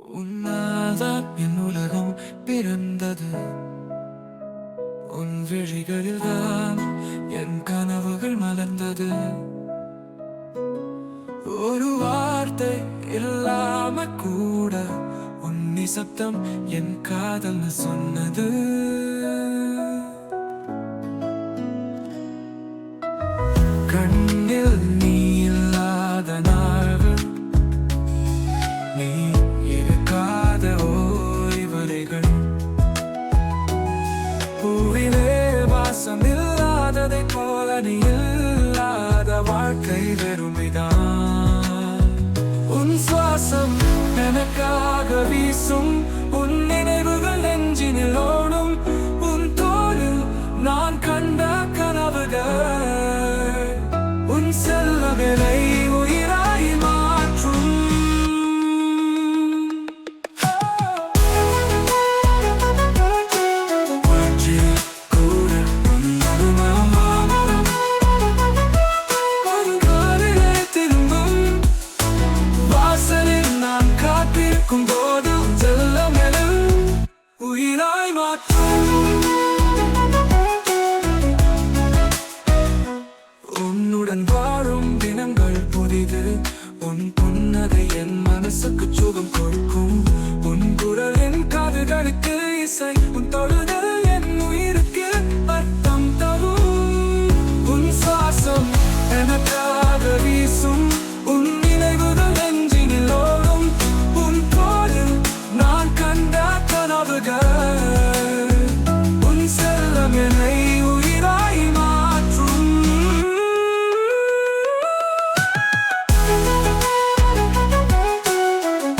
உன்னால்தான் என் உலகம் பிறந்தது. உன் விழிகளில் தான் என் கனவுகள் மலர்ந்தது. ஒரு வார்த்தை இல்லாம கூட உன் நிசப்தம் என் காதல் சொன்னது. கண்ணில் நீ இல்லாத நாள்கள், நீ இருக்காத ஓய்வறைகள், பூவிலே வாசம் இல்லாததை போல நீ இல்லாத வாழ்க்கை வெறுமைதான். உன் சுவாசம் எனக்காக வீசும், உன் நினைவுகள் நெஞ்சினில் ஓடும், உன் தோளில் நான் கண்ட கனவுகள் உன் செல்லவினை உயிராய் மாற்றும். போது செல்லமென உயிராய் மாற்றும். உன்னுடன் வாழும் தினங்கள் புதிது. உன் புன்னகை என் மனசுக்கு சுகம் கொடுக்கும். உன் குரல் என் காதுகளுக்கு இசை, உன் தொழுதல் என் உயிருக்கு அர்த்தம் தரும். உன் சுவாசம் எனக்காக வீசும், உன் நினைவுகள் நெஞ்சினில் ஓடும், உன் தோளில் நான் கண்ட கனவுகள் உன் செல்லம் என்னை உயிராய் மாற்றும்.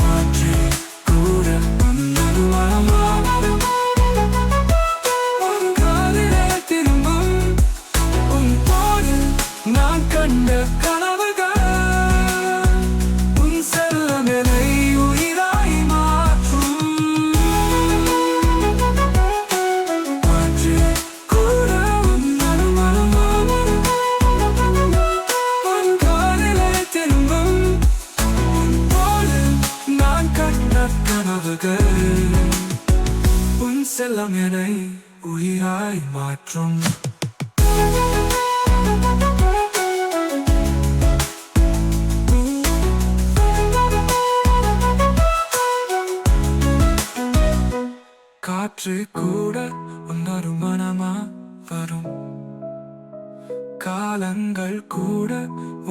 காற்றே கூட உன்னது மனமாகும், உன் காதிலே திரும்பும், உன் தோளில் நான் கண்ட கனவுகள் உன் செல்லம் என்னை உயிராய் மாற்றும். காற்றே கூட உன்னது மனமாகும், உன் காதிலே திரும்பும், உன் தோளில் நான் கண்ட கனவுகள் உன் செல்லம் என்னை உயிராய் மாற்றும். காற்று கூட உன்னொரு மனமா வரும், காலங்கள் கூட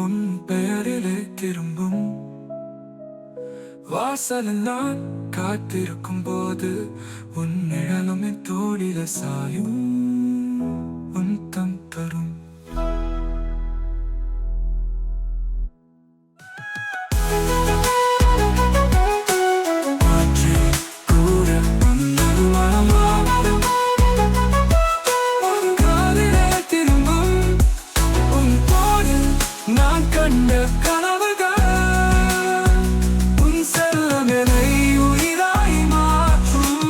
உன் பெயரிலே திரும்பும். வாசலில் நான் காத்திருக்கும் போது உன் நிழலும் என் தோளில சாயும், உன் தம் தரும். நான் கண்ட கனவுகள் உன் செல்லம் என்னை உயிராய் மாற்றும்.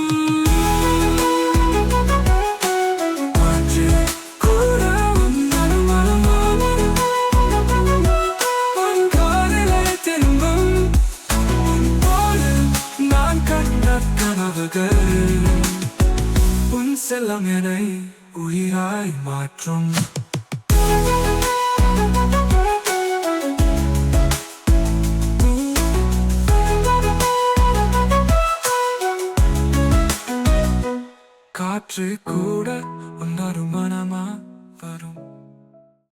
காற்றே கூட உன்னது மனமாகும், உன் காதிலே திரும்பும், உன் தோளில் நான் கண்ட கனவுகள் உன் செல்லம் என்னை உயிராய் மாற்றும். காற்று கூட உன்னொரு மனமா வரும்.